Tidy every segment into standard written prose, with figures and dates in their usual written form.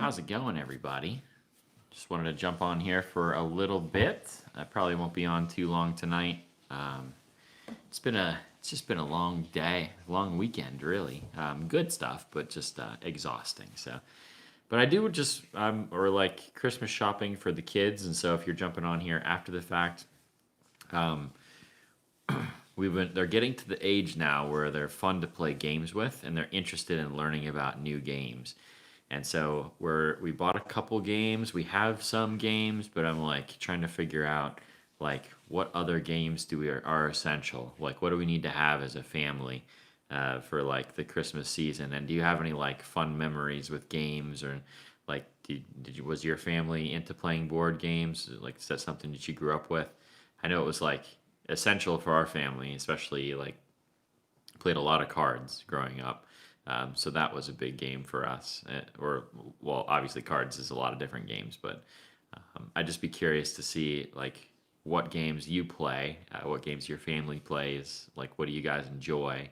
How's it going, everybody? Just wanted to jump on here for a little bit. I probably won't be on too long tonight. It's just been a long day, long weekend, really. Good stuff, but just exhausting. But I do just or like Christmas shopping for the kids, and so if you're jumping on here after the fact, um, they're getting to the age now where they're fun to play games with, and they're interested in learning about new games. And so we bought a couple games. We have some games, but I'm like trying to figure out like what other games are essential. Like what do we need to have as a family for like the Christmas season? And do you have any like fun memories with games or like was your family into playing board games? Like is that something that you grew up with? I know it was like essential for our family, especially like played a lot of cards growing up. So that was a big game for us. Well, obviously cards is a lot of different games, but I'd just be curious to see like what games you play, what games your family plays, like what do you guys enjoy,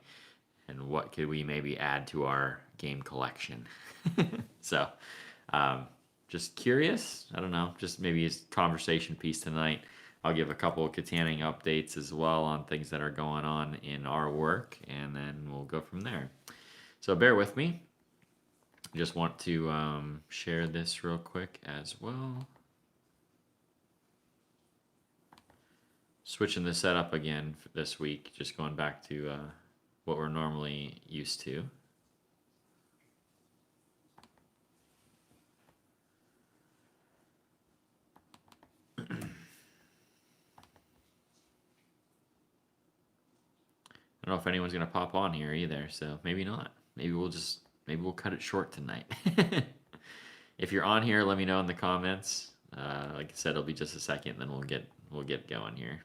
and what could we maybe add to our game collection. So, just curious. I don't know. Just maybe a conversation piece tonight. I'll give a couple of Kittanning updates as well on things that are going on in our work, and then we'll go from there. So bear with me. Just want to share this real quick as well. Switching the setup again this week, just going back to what we're normally used to. I don't know if anyone's gonna pop on here either, so maybe not. Maybe we'll cut it short tonight. If you're on here, let me know in the comments. Like I said, it'll be just a second, then we'll get going here.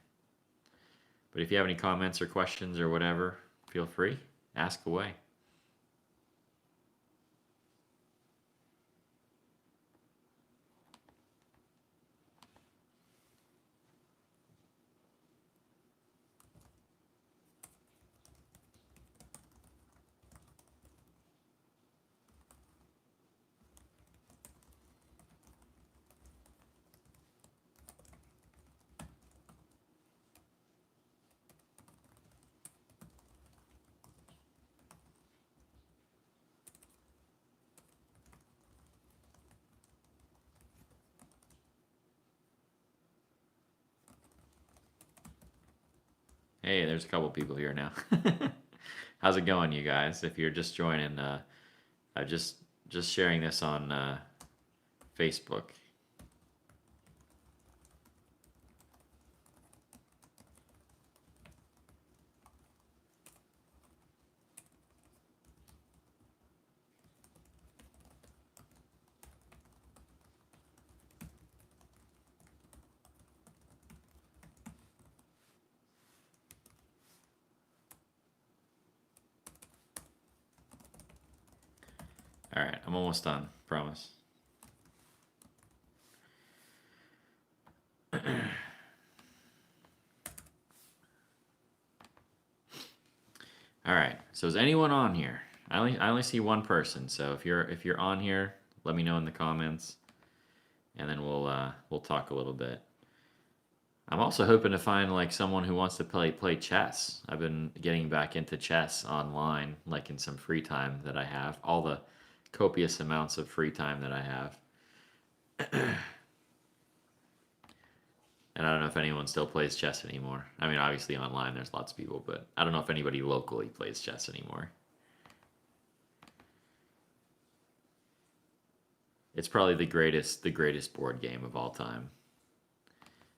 But if you have any comments or questions or whatever, feel free, ask away. Hey, there's a couple people here now. How's it going, you guys? If you're just joining, I just sharing this on Facebook. All right, I'm almost done. Promise. All right. So is anyone on here? I only see one person. So if you're on here, let me know in the comments, and then we'll talk a little bit. I'm also hoping to find like someone who wants to play chess. I've been getting back into chess online, like in some free time that I have. All the copious amounts of free time that I have. And I don't know if anyone still plays chess anymore. I mean, obviously online there's lots of people, but I don't know if anybody locally plays chess anymore. It's probably the greatest board game of all time.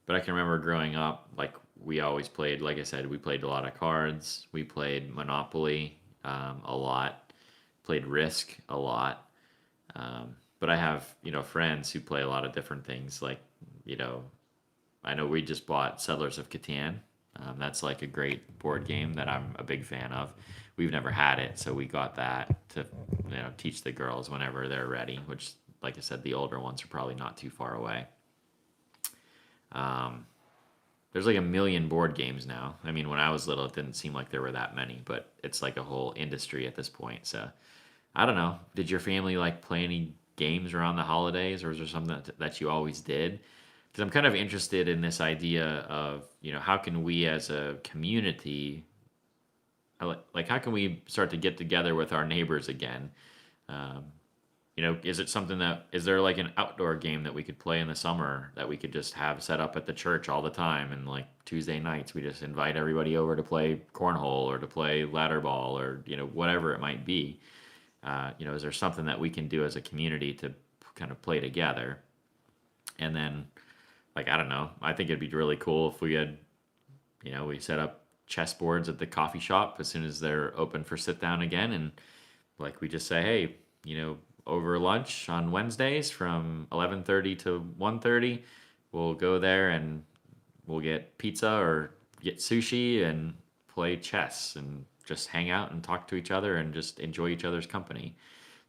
But I can remember growing up, like we always played. Like I said, we played a lot of cards. We played Monopoly a lot. Played Risk a lot. But I have friends who play a lot of different things. Like I know we just bought Settlers of Catan. That's like a great board game that I'm a big fan of. We've never had it, so we got that to teach the girls whenever they're ready. Which, like I said, the older ones are probably not too far away. There's like a million board games now. I mean, when I was little, it didn't seem like there were that many, but it's like a whole industry at this point. So I don't know. Did your family like play any games around the holidays, or is there something that you always did? Because I'm kind of interested in this idea of, how can we as a community, like how can we start to get together with our neighbors again? Um, is it something is there like an outdoor game that we could play in the summer that we could just have set up at the church all the time? And like Tuesday nights, we just invite everybody over to play cornhole or to play ladder ball or, whatever it might be. Is there something that we can do as a community to kind of play together? And then, like, I don't know, I think it'd be really cool if we had, we set up chessboards at the coffee shop as soon as they're open for sit down again. And like we just say, hey, over lunch on Wednesdays from 11:30 to 1:30, we'll go there and we'll get pizza or get sushi and play chess and just hang out and talk to each other and just enjoy each other's company.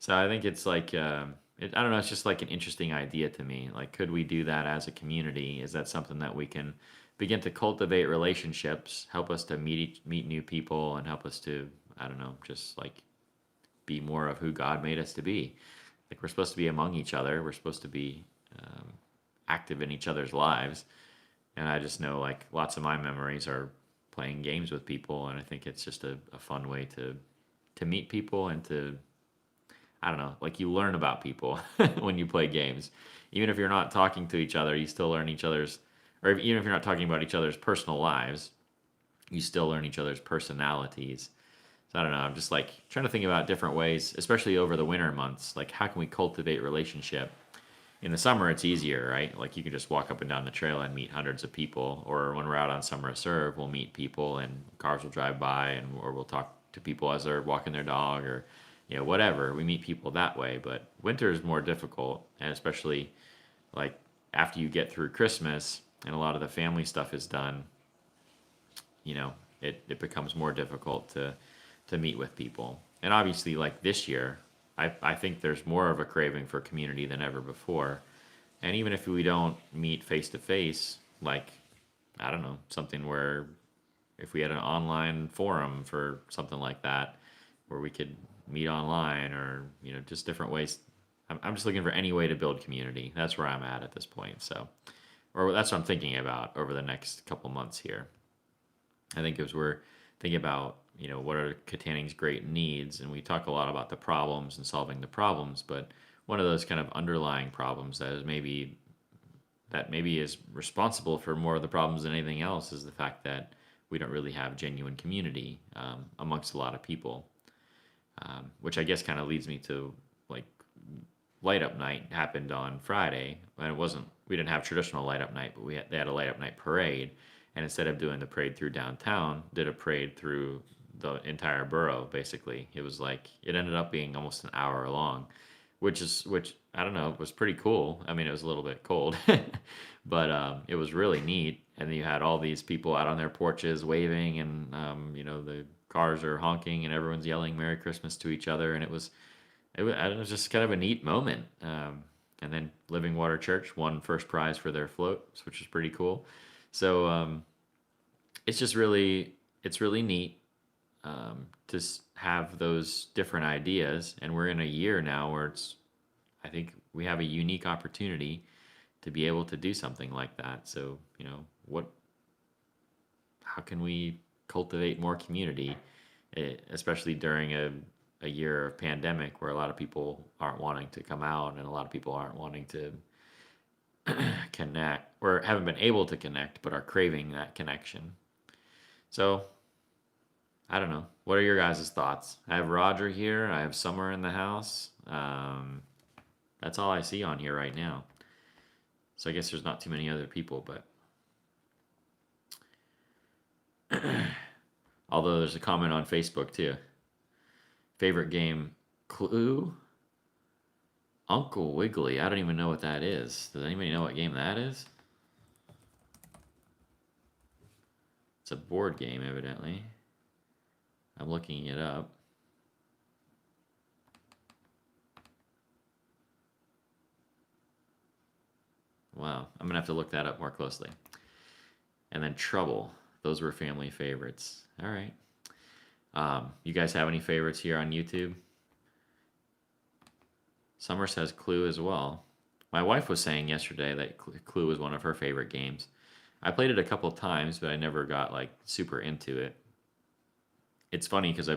So I think it's like I don't know, it's just like an interesting idea to me. Like, could we do that as a community? Is that something that we can begin to cultivate relationships, help us to meet new people, and help us to, I don't know, just like be more of who God made us to be. Like, we're supposed to be among each other. We're supposed to be active in each other's lives. And I just know, like, lots of my memories are playing games with people, and I think it's just a fun way to meet people and to, I don't know, like, you learn about people when you play games. Even if you're not talking to each other, you still learn each other's, or even if you're not talking about each other's personal lives, you still learn each other's personalities. So I don't know. I'm just like trying to think about different ways, especially over the winter months. Like, how can we cultivate relationship? In the summer, it's easier, right? Like, you can just walk up and down the trail and meet hundreds of people. Or when we're out on summer serve, we'll meet people and cars will drive by, or we'll talk to people as they're walking their dog, or whatever. We meet people that way. But winter is more difficult, and especially like after you get through Christmas and a lot of the family stuff is done, it becomes more difficult to meet with people. And obviously, like this year, I think there's more of a craving for community than ever before. And even if we don't meet face to face, like, I don't know, something where if we had an online forum for something like that, where we could meet online, or, just different ways. I'm just looking for any way to build community. That's where I'm at this point. So, or that's what I'm thinking about over the next couple months here. I think as we're thinking about, what are Kittanning's great needs, and we talk a lot about the problems and solving the problems, but one of those kind of underlying problems that maybe is responsible for more of the problems than anything else is the fact that we don't really have genuine community amongst a lot of people, which I guess kind of leads me to, like, light up night happened on Friday, and we didn't have traditional light up night, but they had a light up night parade. And instead of doing the parade through downtown, did a parade through the entire borough. Basically, it ended up being almost an hour long, which I don't know, was pretty cool. I mean, it was a little bit cold, but it was really neat. And then you had all these people out on their porches waving, and the cars are honking, and everyone's yelling "Merry Christmas" to each other, and it was just kind of a neat moment. And then Living Water Church won first prize for their floats, which was pretty cool. So it's really neat to have those different ideas. And we're in a year now where I think we have a unique opportunity to be able to do something like that. So, how can we cultivate more community, especially during a year of pandemic where a lot of people aren't wanting to come out and a lot of people aren't wanting to connect, or haven't been able to connect, but are craving that connection. So, I don't know. What are your guys' thoughts? I have Roger here. I have Summer in the house. That's all I see on here right now. So I guess there's not too many other people, but although there's a comment on Facebook too. Favorite game, Clue? Uncle Wiggly. I don't even know what that is. Does anybody know what game that is? It's a board game, evidently. I'm looking it up. Wow, I'm gonna have to look that up more closely. And then Trouble. Those were family favorites. All right. You guys have any favorites here on YouTube? Summer says Clue as well. My wife was saying yesterday that Clue was one of her favorite games. I played it a couple of times, but I never got like super into it. It's funny because I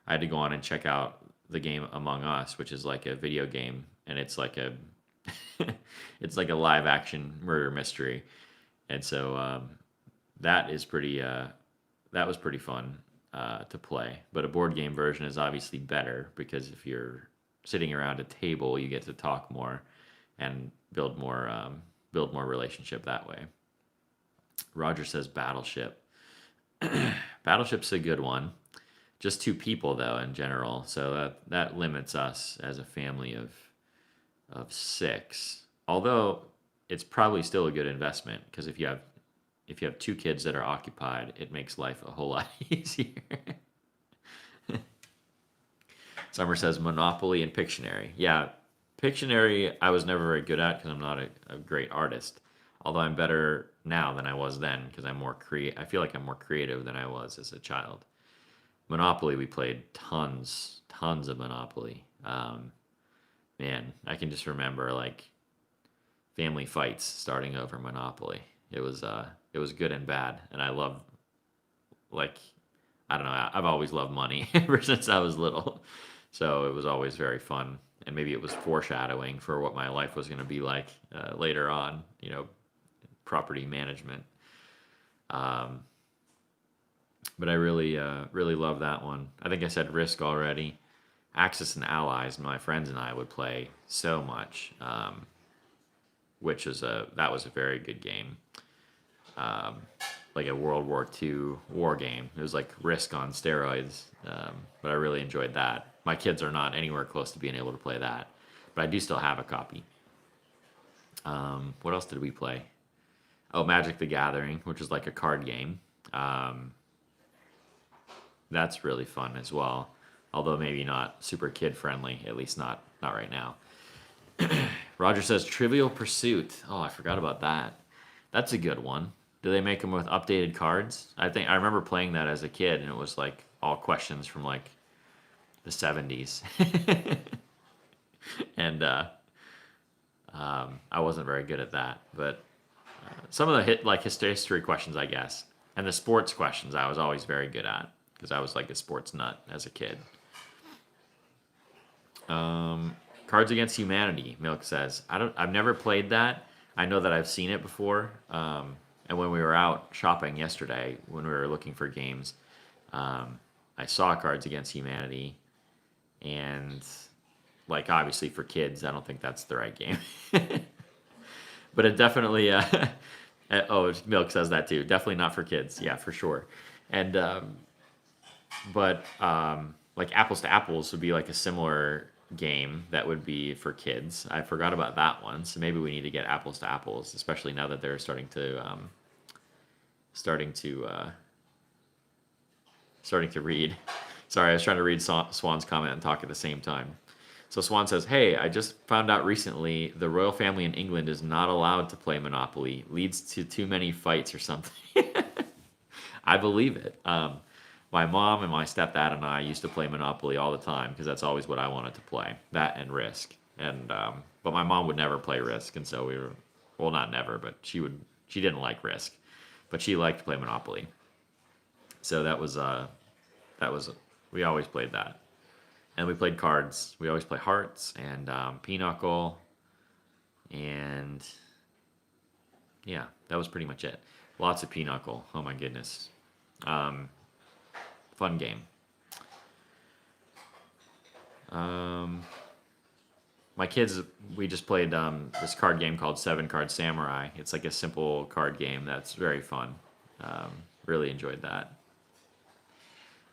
had to go on and check out the game Among Us, which is like a video game, and it's like a it's like a live action murder mystery, and so that is pretty that was pretty fun to play. But a board game version is obviously better because if you're sitting around a table, you get to talk more and build more relationship that way. Roger says Battleship. Battleship's a good one. Just two people though in general, so that limits us as a family of six. Although it's probably still a good investment because if you have two kids that are occupied, it makes life a whole lot easier. Summer says Monopoly and Pictionary. Yeah, Pictionary I was never very good at because I'm not a great artist. Although I'm better now than I was then because I feel like I'm more creative than I was as a child. Monopoly, we played tons of Monopoly. Man, I can just remember like family fights starting over Monopoly. It was good and bad, and I love like I don't know. I've always loved money ever since I was little, so it was always very fun. And maybe it was foreshadowing for what my life was going to be like later on. Property management. Um, but I really love that one. I think I said Risk already. Axis and Allies, my friends and I would play so much, that was a very good game. Um, like a World War II war game. It was like Risk on steroids, but I really enjoyed that. My kids are not anywhere close to being able to play that, but I do still have a copy. What else did we play? Oh, Magic the Gathering, which is like a card game. Um, that's really fun as well, although maybe not super kid friendly, at least not right now. Roger says Trivial Pursuit. Oh, I forgot about that. That's a good one. Do they make them with updated cards? I remember playing that as a kid, and it was like all questions from like the 70s, and I wasn't very good at that. But some of the history questions, I guess, and the sports questions, I was always very good at because I was like a sports nut as a kid. Cards Against Humanity, Milk says. I've never played that. I know that I've seen it before. And when we were out shopping yesterday, when we were looking for games, I saw Cards Against Humanity, and like obviously for kids, I don't think that's the right game. But it definitely. Oh, Milk says that too. Definitely not for kids. Yeah, for sure. And like Apples to Apples would be like a similar game that would be for kids. I forgot about that one, so maybe we need to get Apples to Apples, especially now that they're starting to read. Sorry, I was trying to read Swan's comment and talk at the same time. So Swan says, "Hey, I just found out recently the royal family in England is not allowed to play Monopoly. Leads to too many fights or something." I believe it. My mom and my stepdad and I used to play Monopoly all the time because that's always what I wanted to play. That and Risk. And but my mom would never play Risk, and so we were, well, not never, but she didn't like Risk, but she liked to play Monopoly. So we always played that, and we played cards. We always play Hearts and Pinochle, and yeah, that was pretty much it. Lots of Pinochle. Oh my goodness. Fun game. My kids, we just played this card game called 7 Card Samurai. It's like a simple card game that's very fun. Really enjoyed that.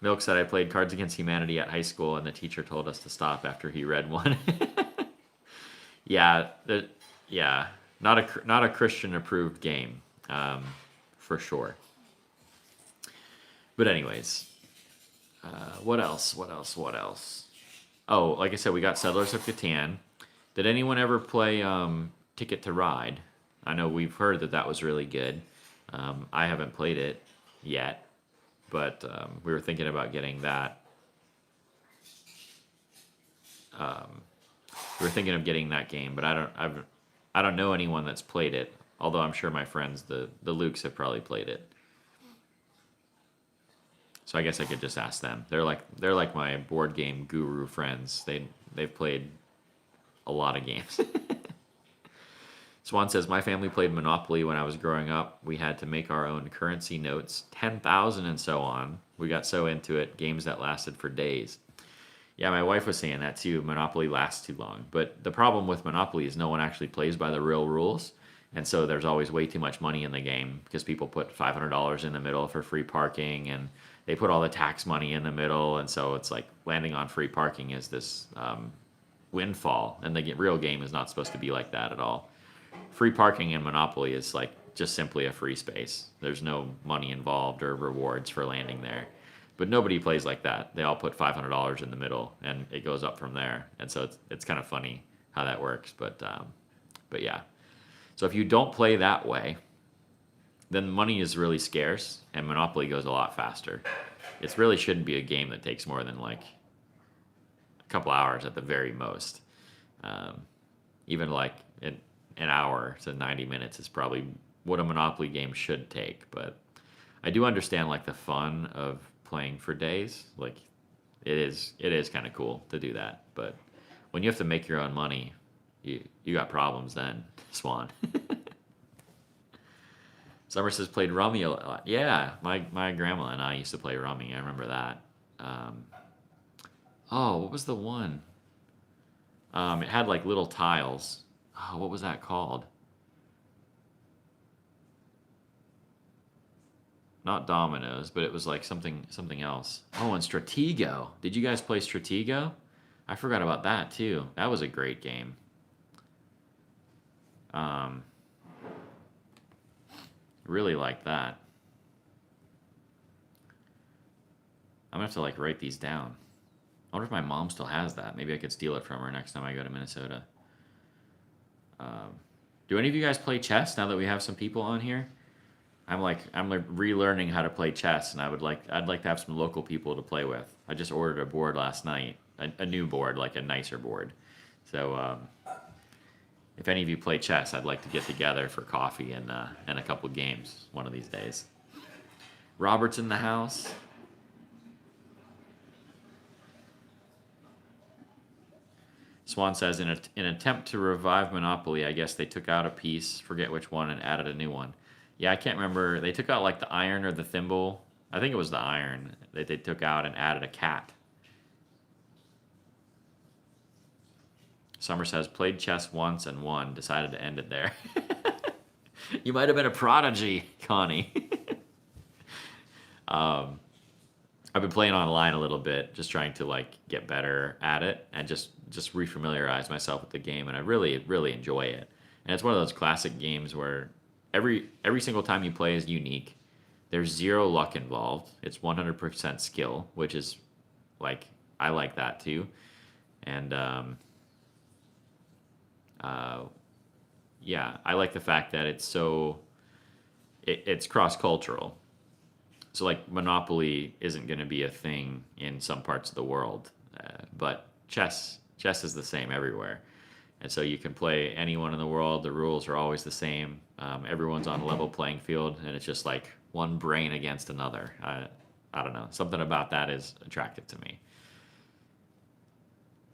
Milk said I played Cards Against Humanity at high school, and the teacher told us to stop after he read one. Yeah, not a Christian approved game, for sure. But anyways, what else? Oh, like I said, we got Settlers of Catan. Did anyone ever play Ticket to Ride? I know we've heard that was really good. I haven't played it yet, but we were thinking about getting that. We were thinking of getting that game, but I don't know anyone that's played it. Although I'm sure my friends, the Lukes, have probably played it. So I guess I could just ask them. They're like my board game guru friends. They've played a lot of games. Swan says, my family played Monopoly when I was growing up. We had to make our own currency notes, 10,000 and so on. We got so into it, games that lasted for days. Yeah, my wife was saying that too. Monopoly lasts too long. But the problem with Monopoly is no one actually plays by the real rules. And so there's always way too much money in the game because people put $500 in the middle for free parking and they put all the tax money in the middle. And so it's like landing on free parking is this windfall. And the real game is not supposed to be like that at all. Free parking in Monopoly is like just simply a free space. There's no money involved or rewards for landing there. But nobody plays like that. They all put $500 in the middle, and it goes up from there. And so it's kind of funny how that works. But yeah. So if you don't play that way, then money is really scarce, and Monopoly goes a lot faster. It really shouldn't be a game that takes more than like a couple hours at the very most. Even like an hour to 90 minutes is probably what a Monopoly game should take. But I do understand like the fun of playing for days. Like it is kind of cool to do that. But when you have to make your own money, you got problems then, Swan. Summer says played Rummy a lot. Yeah, my grandma and I used to play Rummy. I remember that. What was the one? It had like little tiles. Oh, what was that called? Not Dominoes, but it was like something else. Oh, and Stratego. Did you guys play Stratego? I forgot about that too. That was a great game. Really like that. I'm gonna have to like write these down. I wonder if my mom still has that. Maybe I could steal it from her next time I go to Minnesota. Do any of you guys play chess now that we have some people on here? I'm relearning how to play chess, and I'd like to have some local people to play with. I just ordered a board last night, a new board, like a nicer board. So if any of you play chess, I'd like to get together for coffee and a couple games one of these days. Robert's in the house. Swan says, in an attempt to revive Monopoly, I guess they took out a piece, forget which one, and added a new one. Yeah, I can't remember. They took out like the iron or the thimble. I think it was the iron that they took out and added a cat. Summer says, played chess once and won, decided to end it there. You might have been a prodigy, Connie. I've been playing online a little bit, just trying to like get better at it and just refamiliarize myself with the game, and I really enjoy it. And it's one of those classic games where every single time you play is unique. There's zero luck involved. It's 100% skill, which is like I like that too. And yeah, I like the fact that it's it's cross-cultural. So like Monopoly isn't going to be a thing in some parts of the world, but chess is the same everywhere. And so you can play anyone in the world. The rules are always the same. Everyone's on a level playing field, and it's just like one brain against another. I don't know. Something about that is attractive to me.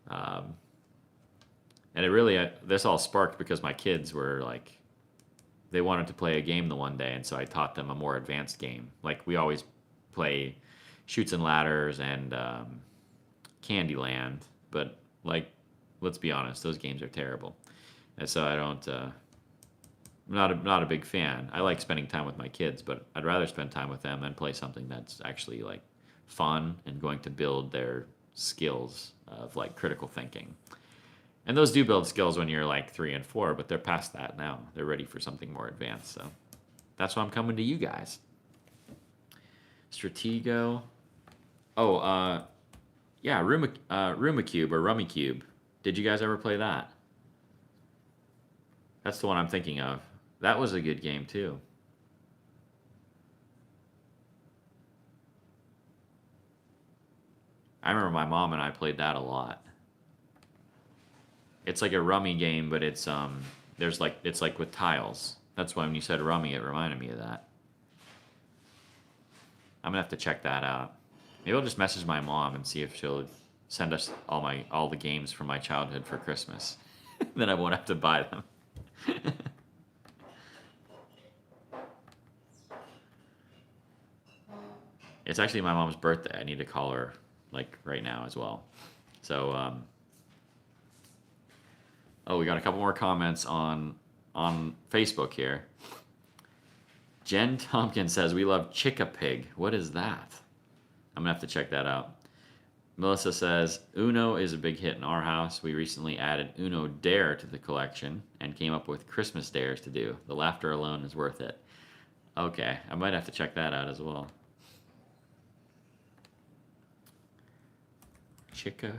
And it really, this all sparked because my kids were like, they wanted to play a game the one day, and so I taught them a more advanced game. Like we always play Chutes and Ladders and Candyland, but like, let's be honest, those games are terrible. And so I don't, I'm not a big fan. I like spending time with my kids, but I'd rather spend time with them and play something that's actually like fun and going to build their skills of like critical thinking. And those do build skills when you're like 3 and 4, but they're past that now. They're ready for something more advanced. So that's why I'm coming to you guys. Stratego. Oh, yeah, Rumicube or Rummikube. Did you guys ever play that? That's the one I'm thinking of. That was a good game too. I remember my mom and I played that a lot. it's like a rummy game, but it's there's like it's like with tiles. That's why when you said rummy, it reminded me of that. I'm gonna have to check that out. Maybe I'll just message my mom and see if she'll send us all the games from my childhood for Christmas. Then I won't have to buy them. It's actually my mom's birthday. I need to call her like right now as well. So, oh, we got a couple more comments on Facebook here. Jen Tompkins says we love Chick-a-Pig. What is that? I'm gonna have to check that out. Melissa says Uno is a big hit in our house. We recently added Uno Dare to the collection and came up with Christmas dares to do. The laughter alone is worth it. Okay, I might have to check that out as well. Chica.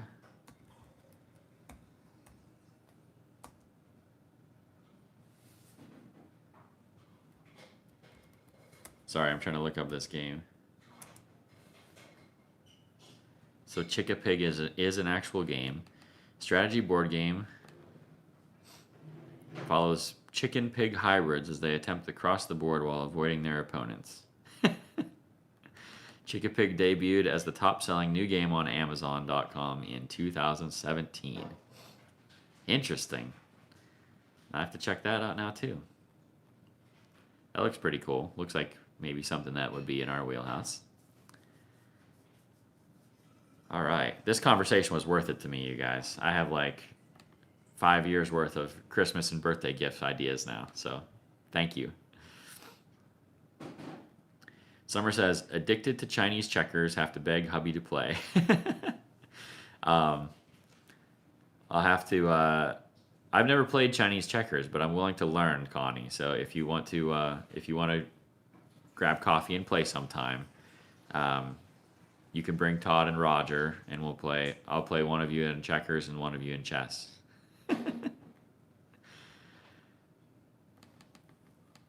Sorry, I'm trying to look up this game. So Chick-a-Pig is an actual game. Strategy board game. Follows chicken-pig hybrids as they attempt to cross the board while avoiding their opponents. Chick-a-Pig debuted as the top-selling new game on Amazon.com in 2017. Interesting. I have to check that out now, too. That looks pretty cool. Looks like maybe something that would be in our wheelhouse. All right. This conversation was worth it to me, you guys. I have like 5 years worth of Christmas and birthday gift ideas now. So thank you. Summer says, addicted to Chinese checkers, have to beg hubby to play. I'll have to, I've never played Chinese checkers, but I'm willing to learn, Connie. So if you want to grab coffee and play sometime, you can bring Todd and Roger, and we'll play. I'll play one of you in checkers and one of you in chess.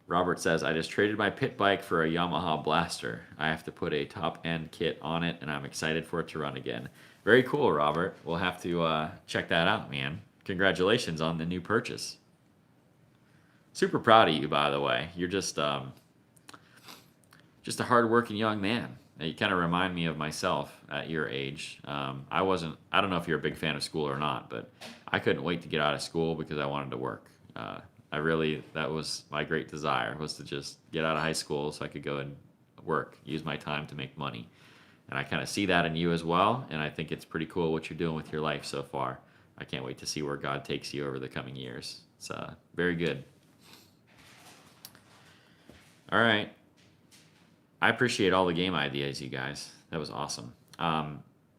Robert says, I just traded my pit bike for a Yamaha Blaster. I have to put a top-end kit on it, and I'm excited for it to run again. Very cool, Robert. We'll have to check that out, man. Congratulations on the new purchase. Super proud of you, by the way. You're just a hard-working young man. You kind of remind me of myself at your age. I don't know if you're a big fan of school or not, but I couldn't wait to get out of school because I wanted to work. That was my great desire, was to just get out of high school so I could go and work, use my time to make money. And I kind of see that in you as well, and I think it's pretty cool what you're doing with your life so far. I can't wait to see where God takes you over the coming years. It's very good. All right. I appreciate all the game ideas, you guys. That was awesome.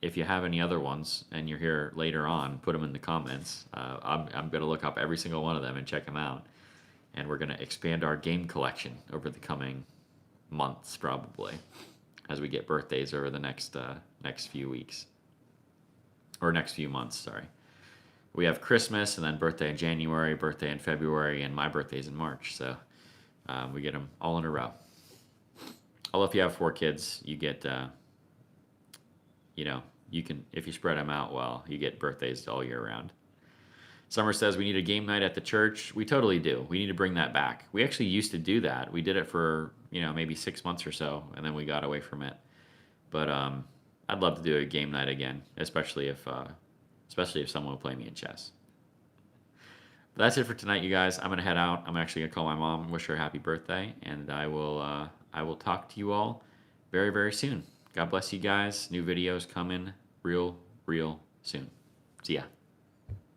If you have any other ones and you're here later on, put them in the comments. I'm going to look up every single one of them and check them out. And we're going to expand our game collection over the coming months, probably, as we get birthdays over the next few weeks. Or next few months, sorry. We have Christmas, and then birthday in January, birthday in February, and my birthday's in March. So we get them all in a row. Although if you have 4 kids, you get, you can, if you spread them out well, you get birthdays all year round. Summer says we need a game night at the church. We totally do. We need to bring that back. We actually used to do that. We did it for, maybe 6 months or so, and then we got away from it. But I'd love to do a game night again, especially if someone will play me in chess. But that's it for tonight, you guys. I'm gonna head out. I'm actually gonna call my mom and wish her a happy birthday, and I will talk to you all very, very soon. God bless you guys. New videos coming real soon. See ya.